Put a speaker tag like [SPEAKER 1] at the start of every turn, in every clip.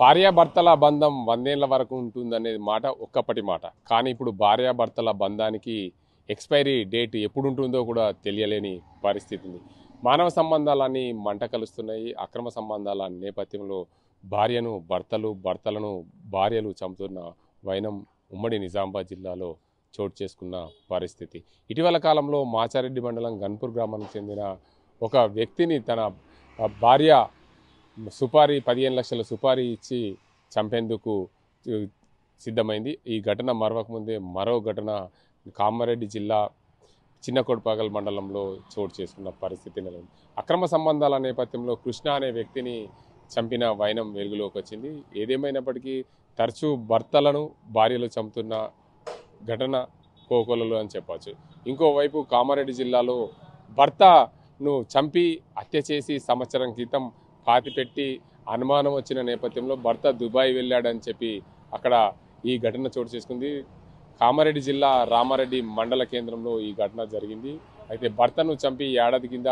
[SPEAKER 1] భార్యాభర్తల బంధం 100 ఏళ్ల వరకు ఉంటుందనేది మాట ఒక్కప్పటి మాట. కానీ ఇప్పుడు భార్యాభర్తల బంధానికి ఎక్స్‌పైరీ డేట్ ఎప్పుడుంటుందో కూడా తెలియలేని పరిస్థితి ఉంది. మానవ సంబంధాలన్నీ మంట కలుస్తున్నాయి. అక్రమ సంబంధాల నేపథ్యంలో భార్యను భర్తలు, భర్తలను భార్యలు చంపుతున్న వైనం ఉమ్మడి నిజామాబాద్ జిల్లాలో చోటు చేసుకున్న పరిస్థితి. ఇటీవల కాలంలో మాచారెడ్డి మండలం గన్పూర్ గ్రామానికి చెందిన ఒక వ్యక్తిని తన భార్య సుపారీ 15 లక్షల సుపారీ ఇచ్చి చంపేందుకు సిద్ధమైంది. ఈ ఘటన మరవకముందే మరో ఘటన కామారెడ్డి జిల్లా చిన్నకొడపాగల్ మండలంలో చోటు చేసుకున్న పరిస్థితి నెలకొంది. అక్రమ సంబంధాల నేపథ్యంలో కృష్ణ అనే వ్యక్తిని చంపిన వైనం వెలుగులోకి వచ్చింది. ఏదేమైనప్పటికీ తరచూ భర్తలను భార్యలు చంపుతున్న ఘటన కోకొల్లలు అని చెప్పవచ్చు. ఇంకోవైపు కామారెడ్డి జిల్లాలో భర్తను చంపి హత్య చేసి సంవత్సరం క్రితం పాతిపెట్టి అనుమానం వచ్చిన నేపథ్యంలో భర్త దుబాయ్ వెళ్ళాడని చెప్పి అక్కడ ఈ ఘటన చోటు చేసుకుంది. కామారెడ్డి జిల్లా రామారెడ్డి మండల కేంద్రంలో ఈ ఘటన జరిగింది. అయితే భర్తను చంపి ఏడాది కింద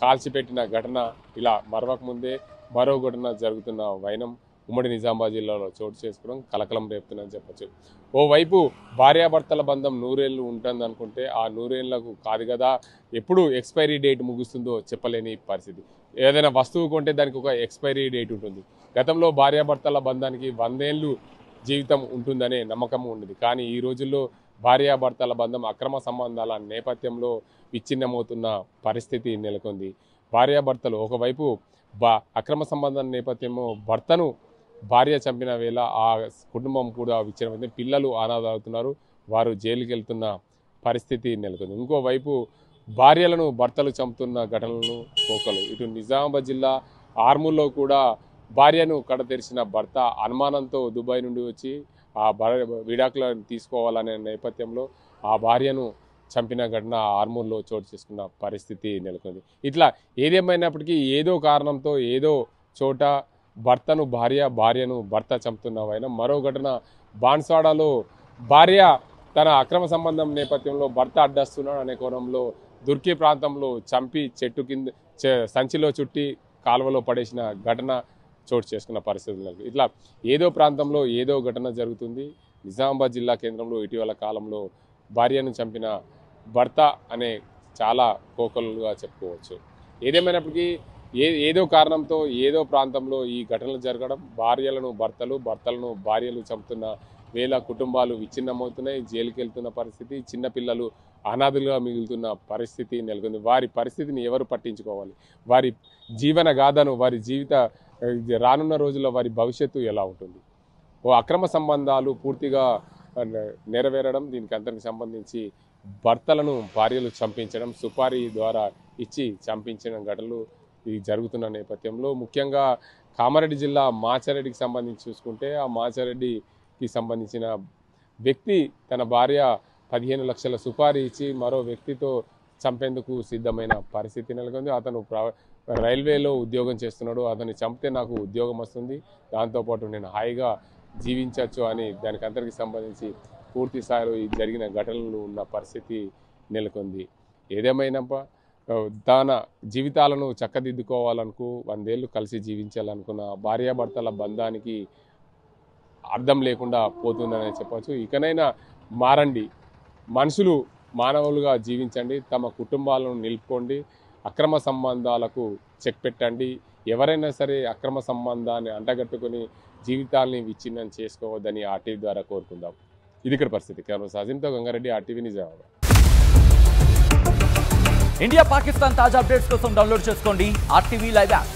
[SPEAKER 1] కాల్చిపెట్టిన ఘటన ఇలా మరవకముందే మరో ఘటన జరుగుతున్న వైనం ఉమ్మడి నిజామాబాద్ జిల్లాలో చోటు చేసుకోవడం కలకలం రేపుతుందని చెప్పచ్చు. ఓవైపు భార్యాభర్తల బంధం 100 ఏళ్ళు ఉంటుందనుకుంటే ఆ 100 ఏళ్లకు కాదు కదా, ఎప్పుడు ఎక్స్పైరీ డేట్ ముగుస్తుందో చెప్పలేని పరిస్థితి. ఏదైనా వస్తువు కొంటే దానికి ఒక ఎక్స్పైరీ డేట్ ఉంటుంది. గతంలో భార్యాభర్తల బంధానికి 100 ఏళ్ళు జీవితం ఉంటుందనే నమ్మకం ఉండేది. కానీ ఈ రోజుల్లో భార్యాభర్తల బంధం అక్రమ సంబంధాల నేపథ్యంలో విచ్ఛిన్నమవుతున్న పరిస్థితి నెలకొంది. భార్యాభర్తలు ఒకవైపు అక్రమ సంబంధం నేపథ్యంలో భర్తను భార్య చంపిన వేళ ఆ కుటుంబం కూడా విచ్ఛిన్నమైంది. పిల్లలు అనాథవుతున్నారు. వారు జైలుకి వెళ్తున్న పరిస్థితి నెలకొంది. ఇంకోవైపు భార్యలను భర్తలు చంపుతున్న ఘటనలను కోకలు. ఇటు నిజామాబాద్ జిల్లా ఆర్మూర్లో కూడా భార్యను కడతెరిచిన భర్త అనుమానంతో దుబాయ్ నుండి వచ్చి ఆ విడాకులను తీసుకోవాలనే నేపథ్యంలో ఆ భార్యను చంపిన ఘటన ఆర్మూర్లో చోటు చేసుకున్న పరిస్థితి నెలకొంది. ఇట్లా ఏదేమైనప్పటికీ ఏదో కారణంతో ఏదో చోట భర్తను భార్య, భార్యను భర్త చంపుతున్న వైనం మరో ఘటన బాన్స్వాడలో భార్య తన అక్రమ సంబంధం నేపథ్యంలో భర్త అడ్డస్తున్నాడు అనే కోణంలో దుర్కి ప్రాంతంలో చంపి చెట్టు కింద సంచిలో చుట్టి కాలువలో పడేసిన ఘటన చోటు చేసుకున్న పరిస్థితులు. ఇట్లా ఏదో ప్రాంతంలో ఏదో ఘటన జరుగుతుంది. నిజామాబాద్ జిల్లా కేంద్రంలో ఇటీవల కాలంలో భార్యను చంపిన భర్త అనే చాలా కోకొల్లలుగా చెప్పుకోవచ్చు. ఏదేమైనప్పటికీ ఏదో కారణంతో ఏదో ప్రాంతంలో ఈ ఘటనలు జరగడం, భార్యలను భర్తలు, భర్తలను భార్యలు చంపుతున్న వేల కుటుంబాలు విచ్ఛిన్నమవుతున్నాయి, జైలుకి వెళ్తున్న పరిస్థితి, చిన్నపిల్లలు అనాథులుగా మిగులుతున్న పరిస్థితి నెలకొంది. వారి పరిస్థితిని ఎవరు పట్టించుకోవాలి? వారి జీవన గాథను, వారి జీవిత రానున్న రోజుల్లో వారి భవిష్యత్తు ఎలా ఉంటుంది? ఓ అక్రమ సంబంధాలు పూర్తిగా నెరవేరడం, దీనికి అంతటికి సంబంధించి భర్తలను భార్యలు చంపించడం, సుపారీ ద్వారా ఇచ్చి చంపించిన ఘటనలు ఇవి జరుగుతున్న నేపథ్యంలో ముఖ్యంగా కామారెడ్డి జిల్లా మాచారెడ్డికి సంబంధించి చూసుకుంటే ఆ మాచారెడ్డికి సంబంధించిన వ్యక్తి తన భార్య 15 లక్షల సుపారీ ఇచ్చి మరో వ్యక్తితో చంపేందుకు సిద్ధమైన పరిస్థితి నెలకొంది. అతను రైల్వేలో ఉద్యోగం చేస్తున్నాడు. అతన్ని చంపితే నాకు ఉద్యోగం వస్తుంది, దాంతోపాటు నేను హాయిగా జీవించవచ్చు అని దానికి అందరికి సంబంధించి పూర్తి స్థాయిలో జరిగిన ఘటనలు ఉన్న పరిస్థితి నెలకొంది. ఏదేమైనా తన జీవితాలను చక్కదిద్దుకోవాలనుకు 100 ఏళ్ళు కలిసి జీవించాలనుకున్న భార్యాభర్తల బంధానికి అర్థం లేకుండా పోతుందని చెప్పవచ్చు. ఇకనైనా మారండి, మనుషులు మానవులుగా జీవించండి, తమ కుటుంబాలను నిలుపుకోండి, అక్రమ సంబంధాలకు చెక్ పెట్టండి. ఎవరైనా సరే అక్రమ సంబంధాన్ని అంటగట్టుకుని జీవితాల్ని విచ్ఛిన్నం చేసుకోవద్దని ఆర్టీవీ ద్వారా కోరుకుందాం. ఇది ఇక్కడ పరిస్థితి. కేవలం సజిన్తో గంగారెడ్డి, ఆర్టీవీ నిజామాబాద్.
[SPEAKER 2] ఇండియా పాకిస్తాన్ తాజా అప్డేట్స్ కోసం డౌన్లోడ్ చేసుకోండి ఆర్టీవీ లైవ్ యాప్.